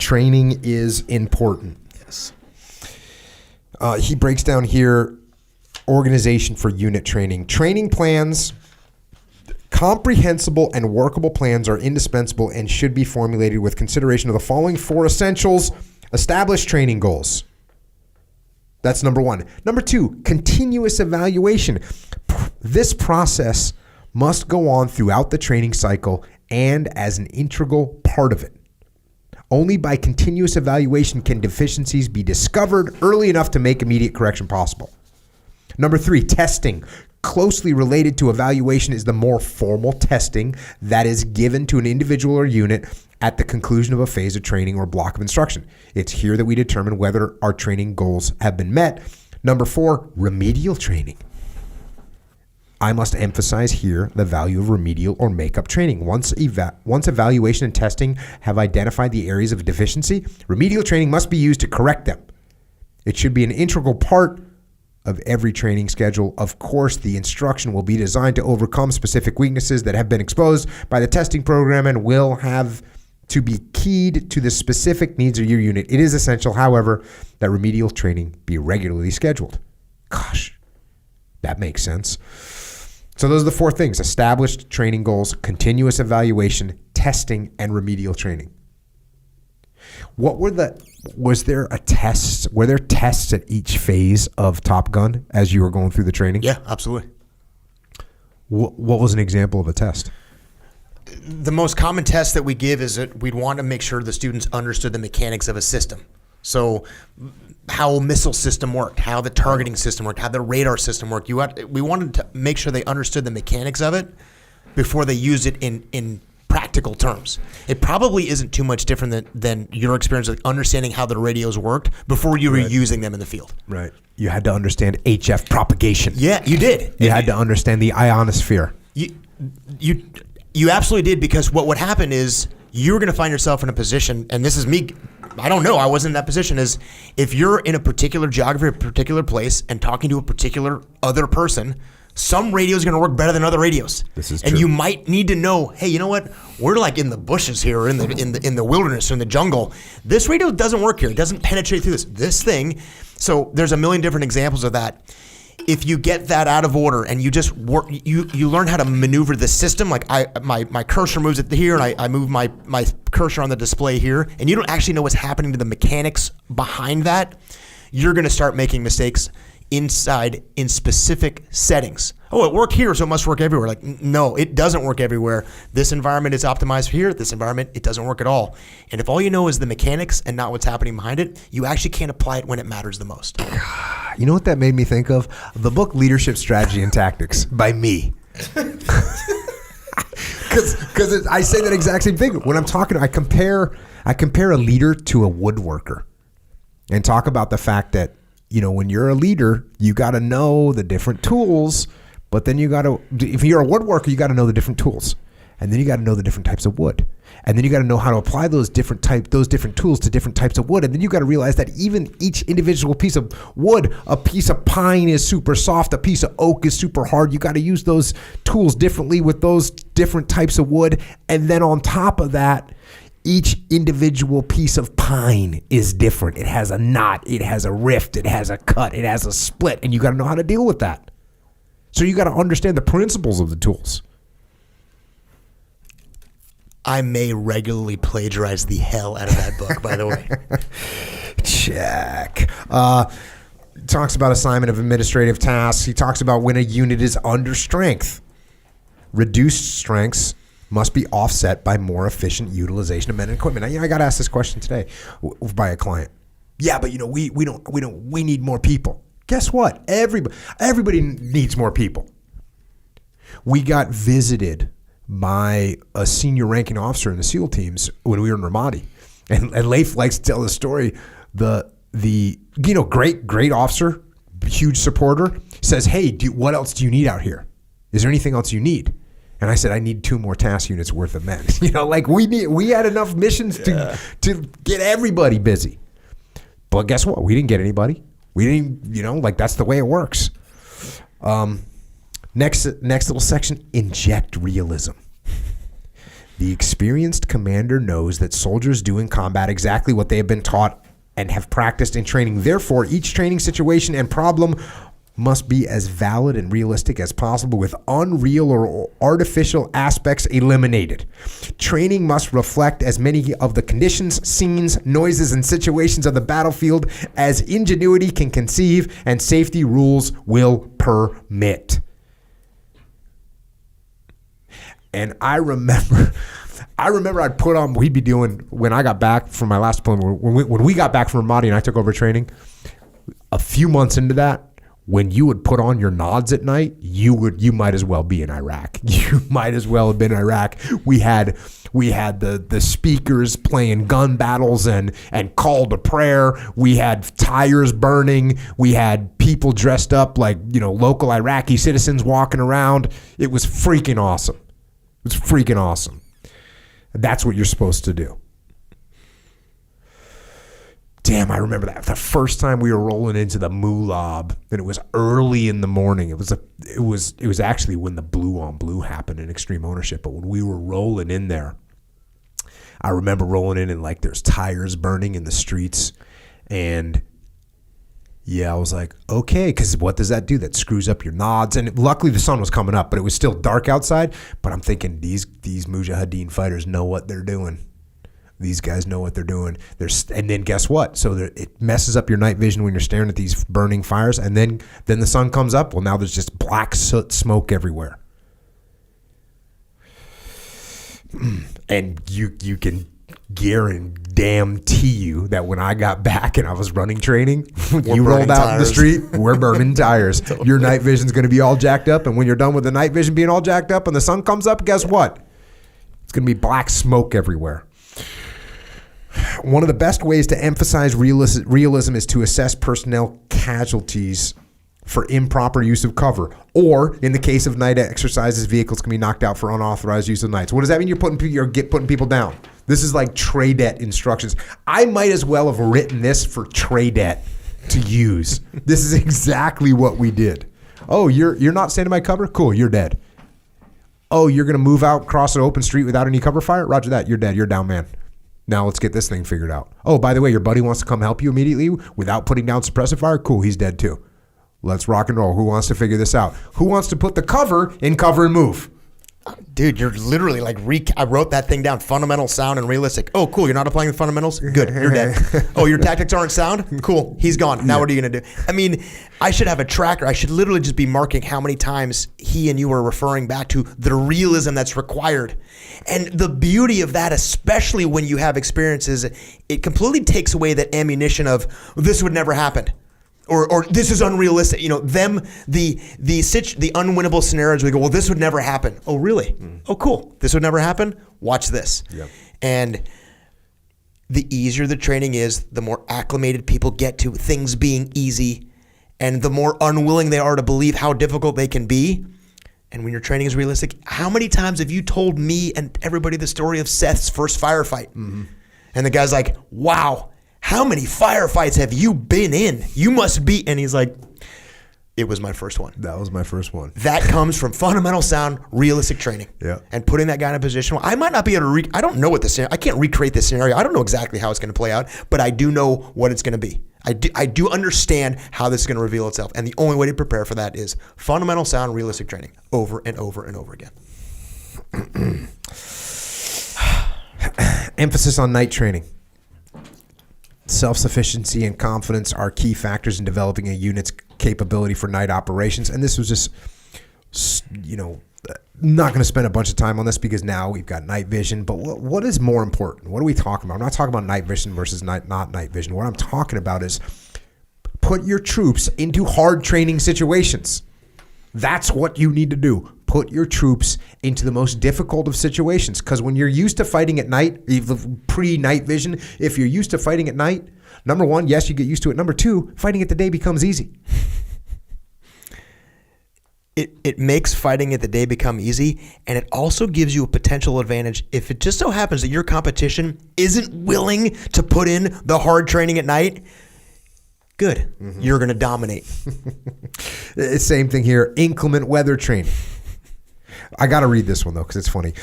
Training is important. Yes. He breaks down here organization for unit training. Training plans, comprehensible and workable plans are indispensable and should be formulated with consideration of the following 4 essentials. Establish training goals. That's number 1. Number 2, continuous evaluation. This process must go on throughout the training cycle and as an integral part of it. Only by continuous evaluation can deficiencies be discovered early enough to make immediate correction possible. Number 3, testing. Closely related to evaluation is the more formal testing that is given to an individual or unit at the conclusion of a phase of training or block of instruction. It's here that we determine whether our training goals have been met. Number 4, remedial training. I must emphasize here the value of remedial or make-up training. Once evaluation and testing have identified the areas of deficiency, remedial training must be used to correct them. It should be an integral part of every training schedule. Of course, the instruction will be designed to overcome specific weaknesses that have been exposed by the testing program and will have to be keyed to the specific needs of your unit. It is essential, however, that remedial training be regularly scheduled. Gosh, that makes sense. So those are the 4 things: established training goals, continuous evaluation, testing, and remedial training. Were there tests at each phase of Top Gun as you were going through the training? Yeah, absolutely. What was an example of a test? The most common test that we give is that we'd want to make sure the students understood the mechanics of a system. So how a missile system worked, how the targeting system worked, how the radar system worked. We wanted to make sure they understood the mechanics of it before they used it in practical terms. It probably isn't too much different than your experience of understanding how the radios worked before you were using them in the field. Right. You had to understand HF propagation. Yeah, you did. You had to understand the ionosphere. You absolutely did, because what would happen is you were going to find yourself in a position, and this is me, I don't know, I wasn't in that position, is if you're in a particular geography, a particular place, and talking to a particular other person, some radios are going to work better than other radios. This is and true. you might need to know, hey, you know what? We're like in the bushes here, or in the wilderness, or in the jungle. This radio doesn't work here. It doesn't penetrate through this thing. So there's a million different examples of that. If you get that out of order and you just work, you learn how to maneuver the system. Like my cursor moves it here, and I move my cursor on the display here, and you don't actually know what's happening to the mechanics behind that, you're going to start making mistakes inside in specific settings. Oh, it worked here, so it must work everywhere. Like, no, it doesn't work everywhere. This environment is optimized for here. This environment, it doesn't work at all. And if all you know is the mechanics and not what's happening behind it, you actually can't apply it when it matters the most. You know what that made me think of? The book Leadership Strategy and Tactics by me. Because I say that exact same thing. When I'm talking, I compare a leader to a woodworker and talk about the fact that, you know, when you're a leader, you got to know the different tools, but then if you're a woodworker, you got to know the different tools. And then you got to know the different types of wood. And then you got to know how to apply those different tools to different types of wood. And then you got to realize that even each individual piece of wood, a piece of pine is super soft, a piece of oak is super hard. You got to use those tools differently with those different types of wood. And then on top of that, each individual piece of pine is different. It has a knot, it has a rift, it has a cut, it has a split, and you got to know how to deal with that. So you got to understand the principles of the tools. I may regularly plagiarize the hell out of that book, by the way. Check. Talks about assignment of administrative tasks. He talks about when a unit is under strength. Reduced strengths must be offset by more efficient utilization of men and equipment. I got asked this question today by a client. Yeah, but we need more people. Guess what? Everybody needs more people. We got visited by a senior ranking officer in the SEAL teams when we were in Ramadi, and Leif likes to tell the story. The great officer, huge supporter, says, "Hey, what else do you need out here? Is there anything else you need?" And I said, "I need 2 more task units worth of men." We had enough missions to get everybody busy. But guess what? We didn't get anybody. We didn't, that's the way it works. Next little section, inject realism. The experienced commander knows that soldiers do in combat exactly what they have been taught and have practiced in training. Therefore, each training situation and problem must be as valid and realistic as possible, with unreal or artificial aspects eliminated. Training must reflect as many of the conditions, scenes, noises, and situations of the battlefield as ingenuity can conceive and safety rules will permit. And I remember I'd put on, we'd be doing, when I got back from my last deployment, when we got back from Ramadi and I took over training, a few months into that, when you would put on your nods at night, you might as well be in Iraq. You might as well have been in Iraq. We had the speakers playing gun battles and call to prayer. We had tires burning. We had people dressed up like, local Iraqi citizens walking around. It was freaking awesome. It was freaking awesome. That's what you're supposed to do. Damn, I remember that. The first time we were rolling into the Mulab, and it was early in the morning. It was actually when the blue on blue happened in Extreme Ownership. But when we were rolling in there, I remember rolling in and like there's tires burning in the streets. And yeah, I was like, okay, because what does that do? That screws up your nods. And luckily the sun was coming up, but it was still dark outside. But I'm thinking these Mujahideen fighters know what they're doing. These guys know what they're doing. And then guess what? So it messes up your night vision when you're staring at these burning fires. And then the sun comes up. Well, now there's just black soot smoke everywhere. And you can guarantee you that when I got back and I was running training, you rolled out in the street, we're burning tires. Totally. Your night vision's going to be all jacked up. And when you're done with the night vision being all jacked up and the sun comes up, guess what? It's going to be black smoke everywhere. One of the best ways to emphasize realism is to assess personnel casualties for improper use of cover, or in the case of night exercises, vehicles can be knocked out for unauthorized use of nights. What does that mean? You're putting people down. This is like TRADET instructions. I might as well have written this for TRADET to use. This is exactly what we did. Oh, you're not standing by cover? Cool, you're dead. Oh, you're going to move out across an open street without any cover fire? Roger that. You're dead. You're down, man. Now let's get this thing figured out. Oh, by the way, your buddy wants to come help you immediately without putting down suppressive fire? Cool, he's dead too. Let's rock and roll. Who wants to figure this out? Who wants to put the cover in cover and move? Dude, you're literally like, I wrote that thing down, fundamental, sound, and realistic. Oh, cool, you're not applying the fundamentals? Good, you're dead. Oh, your tactics aren't sound? Cool, he's gone. Now what are you going to do? I mean, I should have a tracker. I should literally just be marking how many times he and you are referring back to the realism that's required. And the beauty of that, especially when you have experiences, it completely takes away that ammunition of, this would never happen. Or this is unrealistic. The unwinnable scenarios, we go, well, this would never happen. Oh, really? Oh, cool. This would never happen? Watch this. Yep. And the easier the training is, the more acclimated people get to things being easy, and the more unwilling they are to believe how difficult they can be. And when your training is realistic, how many times have you told me and everybody the story of Seth's first firefight? Mm-hmm. And the guy's like, wow, how many firefights have you been in? You must be. And he's like, it was my first one. That was my first one. That comes from fundamental, sound, realistic training. Yeah. And putting that guy in a position where I might not be able to I don't know what the scenario, I can't recreate this scenario. I don't know exactly how it's going to play out, but I do know what it's going to be. I do understand how this is going to reveal itself. And the only way to prepare for that is fundamental, sound, realistic training over and over and over again. Emphasis on night training. Self-sufficiency and confidence are key factors in developing a unit's capability for night operations. And this was just, not going to spend a bunch of time on this because now we've got night vision. But what is more important? What are we talking about? I'm not talking about night vision versus not night vision. What I'm talking about is put your troops into hard training situations. That's what you need to do. Put your troops into the most difficult of situations. Because when you're used to fighting at night, pre-night vision, if you're used to fighting at night, number one, yes, you get used to it. Number two, fighting at the day becomes easy. It makes fighting at the day become easy, and it also gives you a potential advantage if it just so happens that your competition isn't willing to put in the hard training at night. Good. Mm-hmm. You're going to dominate. Same thing here. Inclement weather training. I got to read this one, though, because it's funny.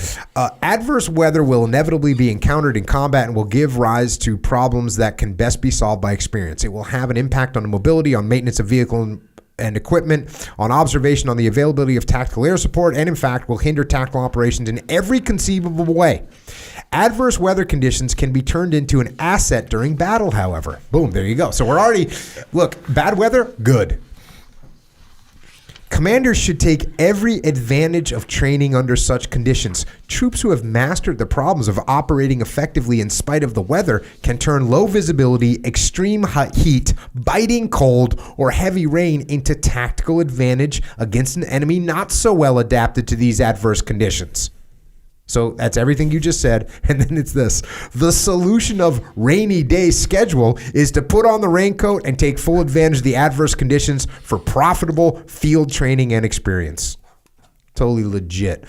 Adverse weather will inevitably be encountered in combat and will give rise to problems that can best be solved by experience. It will have an impact on mobility, on maintenance of vehicle and equipment, on observation, on the availability of tactical air support, and in fact will hinder tactical operations in every conceivable way. Adverse weather conditions can be turned into an asset during battle, however. Boom, there you go. So we're already, look, bad weather, good. Commanders should take every advantage of training under such conditions. Troops who have mastered the problems of operating effectively in spite of the weather can turn low visibility, extreme heat, biting cold, or heavy rain into tactical advantage against an enemy not so well adapted to these adverse conditions. So that's everything you just said. And then it's this. The solution of rainy day schedule is to put on the raincoat and take full advantage of the adverse conditions for profitable field training and experience. Totally legit.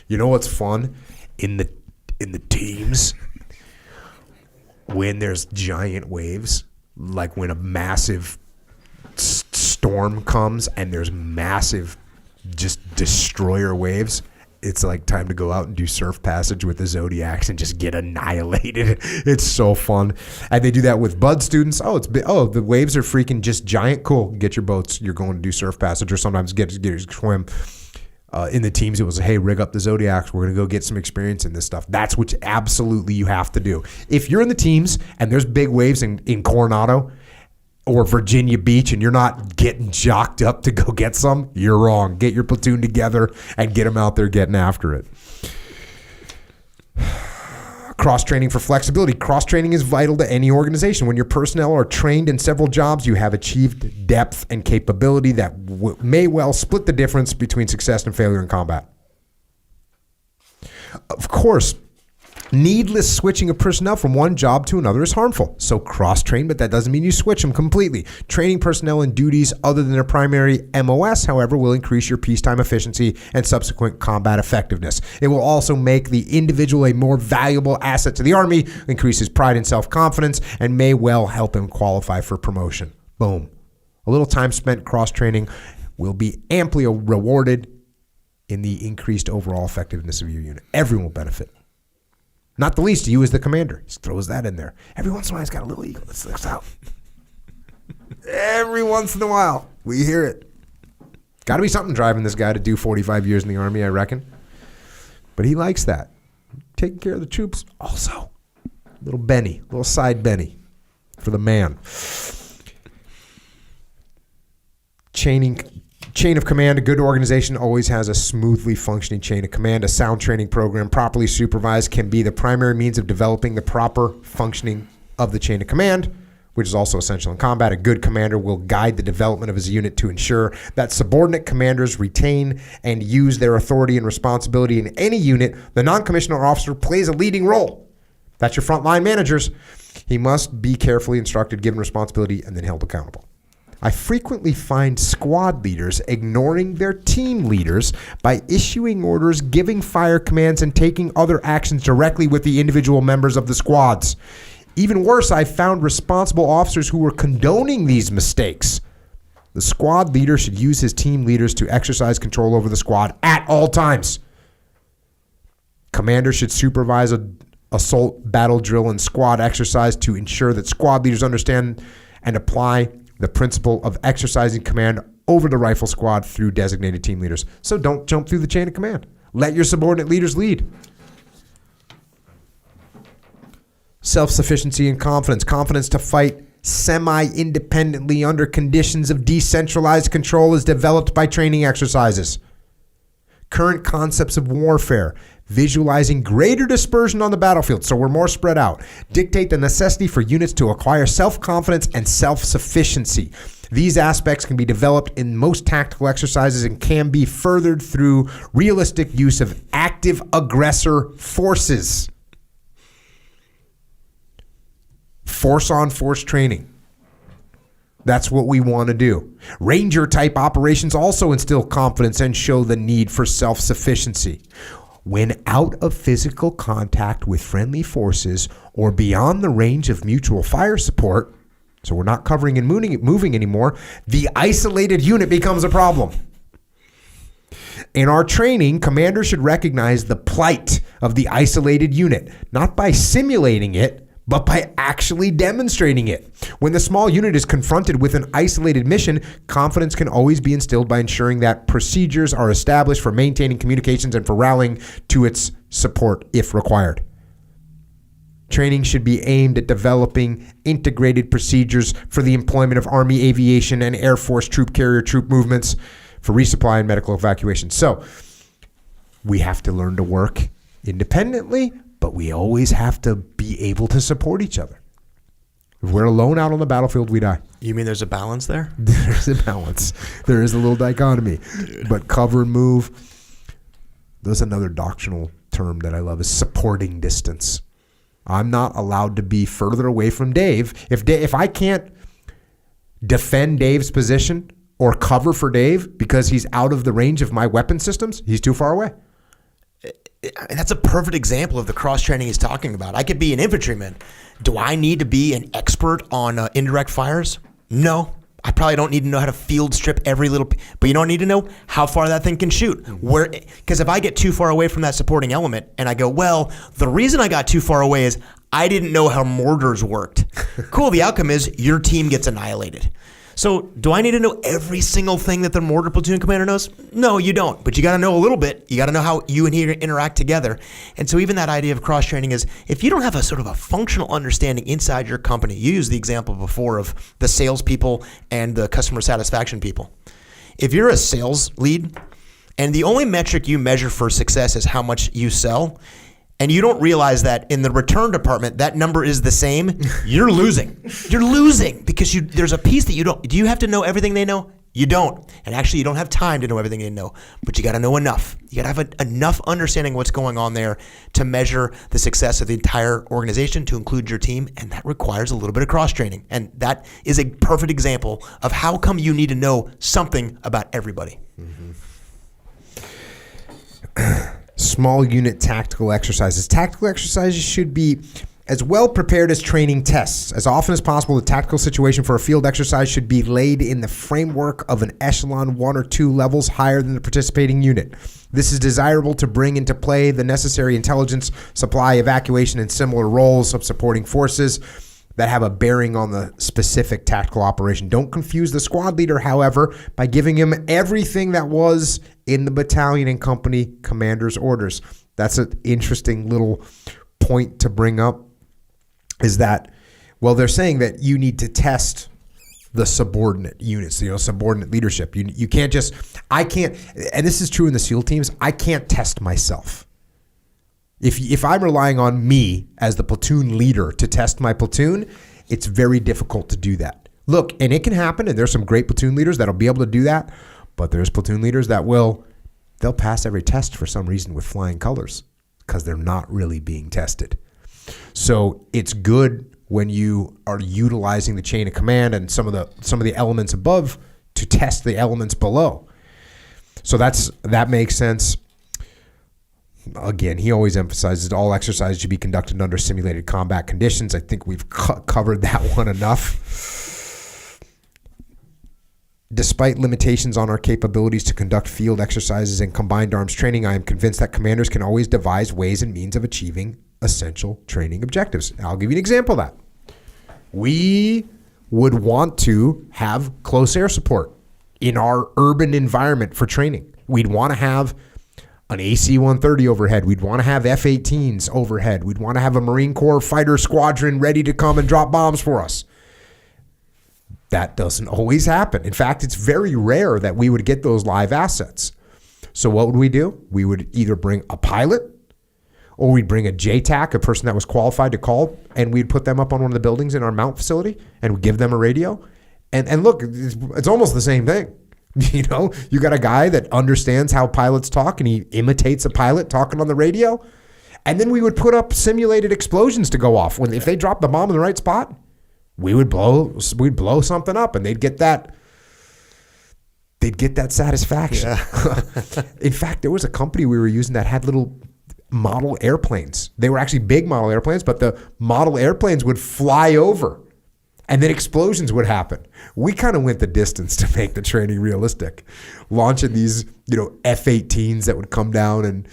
You know what's fun? In the teams, when there's giant waves, like when a massive storm comes and there's massive just destroyer waves, it's like time to go out and do surf passage with the Zodiacs and just get annihilated. It's so fun. And they do that with Bud students. The waves are freaking just giant. Cool. Get your boats. You're going to do surf passage, or sometimes get your swim. In the teams, it was, hey, rig up the Zodiacs. We're going to go get some experience in this stuff. That's what absolutely you have to do. If you're in the teams and there's big waves in Coronado or Virginia Beach and you're not getting jocked up to go get some, you're wrong. Get your platoon together and get them out there getting after it. Cross-training for flexibility. Cross-training is vital to any organization. When your personnel are trained in several jobs, you have achieved depth and capability that may well split the difference between success and failure in combat. Of course, needless switching of personnel from one job to another is harmful. So cross-train, but that doesn't mean you switch them completely. Training personnel in duties other than their primary MOS, however, will increase your peacetime efficiency and subsequent combat effectiveness. It will also make the individual a more valuable asset to the Army, increase his pride and self-confidence, and may well help him qualify for promotion. Boom. A little time spent cross-training will be amply rewarded in the increased overall effectiveness of your unit. Everyone will benefit. Not the least, you as the commander. He throws that in there. Every once in a while, he's got a little ego that slips out. Every once in a while, we hear it. Got to be something driving this guy to do 45 years in the Army, I reckon. But he likes that. Taking care of the troops, also. Little Benny, little side Benny for the man. Chain of command. A good organization always has a smoothly functioning chain of command. A sound training program, properly supervised, can be the primary means of developing the proper functioning of the chain of command, which is also essential in combat. A good commander will guide the development of his unit to ensure that subordinate commanders retain and use their authority and responsibility in any unit. The non-commissioned officer plays a leading role. That's your frontline managers. He must be carefully instructed, given responsibility, and then held accountable. I frequently find squad leaders ignoring their team leaders by issuing orders, giving fire commands, and taking other actions directly with the individual members of the squads. Even worse, I found responsible officers who were condoning these mistakes. The squad leader should use his team leaders to exercise control over the squad at all times. Commander should supervise an assault, battle drill, and squad exercise to ensure that squad leaders understand and apply the principle of exercising command over the rifle squad through designated team leaders. So don't jump through the chain of command. Let your subordinate leaders lead. Self-sufficiency and confidence. Confidence to fight semi-independently under conditions of decentralized control is developed by training exercises. Current concepts of warfare, visualizing greater dispersion on the battlefield, so we're more spread out, dictate the necessity for units to acquire self-confidence and self-sufficiency. These aspects can be developed in most tactical exercises and can be furthered through realistic use of active aggressor forces. Force-on-force training. That's what we want to do. Ranger-type operations also instill confidence and show the need for self-sufficiency. When out of physical contact with friendly forces or beyond the range of mutual fire support, so we're not covering and moving anymore, the isolated unit becomes a problem. In our training, commanders should recognize the plight of the isolated unit, not by simulating it, but by actually demonstrating it. When the small unit is confronted with an isolated mission, confidence can always be instilled by ensuring that procedures are established for maintaining communications and for rallying to its support if required. Training should be aimed at developing integrated procedures for the employment of Army aviation and Air Force troop carrier troop movements for resupply and medical evacuation. So we have to learn to work independently, but we always have to be able to support each other. If we're alone out on the battlefield, we die. You mean there's a balance there? There's a balance. There is a little dichotomy. Dude. But cover and move, there's another doctrinal term that I love, is supporting distance. I'm not allowed to be further away from Dave. If I can't defend Dave's position or cover for Dave because he's out of the range of my weapon systems, he's too far away. That's a perfect example of the cross-training he's talking about. I could be an infantryman. Do I need to be an expert on indirect fires? No. I probably don't need to know how to field strip every little, but you don't need to know how far that thing can shoot. Because if I get too far away from that supporting element and I go, well, the reason I got too far away is I didn't know how mortars worked. Cool, the outcome is your team gets annihilated. So do I need to know every single thing that the mortar platoon commander knows? No, you don't. But you got to know a little bit. You got to know how you and he interact together. And so even that idea of cross-training is if you don't have a sort of a functional understanding inside your company, you used the example before of the salespeople and the customer satisfaction people. If you're a sales lead and the only metric you measure for success is how much you sell, and you don't realize that in the return department, that number is the same, you're losing. You're losing because there's a piece that you don't. Do you have to know everything they know? You don't. And actually, you don't have time to know everything they know, but you got to know enough. You got to have enough understanding of what's going on there to measure the success of the entire organization, to include your team, and that requires a little bit of cross-training. And that is a perfect example of how come you need to know something about everybody. Mm-hmm. Small unit tactical exercises. Tactical exercises should be as well prepared as training tests. As often as possible, the tactical situation for a field exercise should be laid in the framework of an echelon 1 or 2 levels higher than the participating unit. This is desirable to bring into play the necessary intelligence, supply, evacuation, and similar roles of supporting forces that have a bearing on the specific tactical operation. Don't confuse the squad leader, however, by giving him everything that was in the battalion and company commander's orders. That's an interesting little point to bring up, is that, well, they're saying that you need to test the subordinate units, subordinate leadership. You can't just, I can't, and this is true in the SEAL teams, I can't test myself. If I'm relying on me as the platoon leader to test my platoon, it's very difficult to do that. Look, and it can happen, and there's some great platoon leaders that'll be able to do that, but there's platoon leaders that they'll pass every test for some reason with flying colors because they're not really being tested. So it's good when you are utilizing the chain of command and some of the elements above to test the elements below. So that makes sense. Again, he always emphasizes all exercises should be conducted under simulated combat conditions. I think we've covered that one enough. Despite limitations on our capabilities to conduct field exercises and combined arms training, I am convinced that commanders can always devise ways and means of achieving essential training objectives. I'll give you an example of that. We would want to have close air support in our urban environment for training. We'd want to have an AC-130 overhead. We'd want to have F-18s overhead. We'd want to have a Marine Corps fighter squadron ready to come and drop bombs for us. That doesn't always happen. In fact, it's very rare that we would get those live assets. So what would we do? We would either bring a pilot or we'd bring a JTAC, a person that was qualified to call, and we'd put them up on one of the buildings in our mount facility and we'd give them a radio. And look, it's almost the same thing. You got a guy that understands how pilots talk and he imitates a pilot talking on the radio. And then we would put up simulated explosions to go off. If they dropped the bomb in the right spot, we'd blow something up and they'd get that satisfaction. Yeah. In fact, there was a company we were using that had little model airplanes. They were actually big model airplanes, but the model airplanes would fly over And then explosions would happen. We kind of went the distance to make the training realistic, launching these, F-18s that would come down and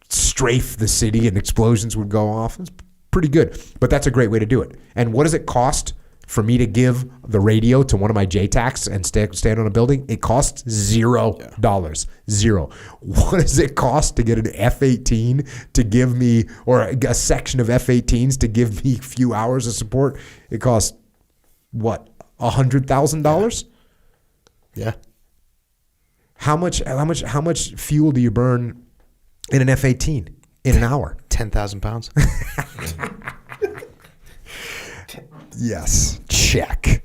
strafe the city, and explosions would go off. It's pretty good, but that's a great way to do it. And what does it cost for me to give the radio to one of my JTACs and stand on a building? It costs $0. Zero. What does it cost to get an F-18 to give me, or a section of F-18s to give me a few hours of support? It costs what, $100,000? Yeah. How much fuel do you burn in an F-18 in an hour? 10,000 pounds. Yes. Check.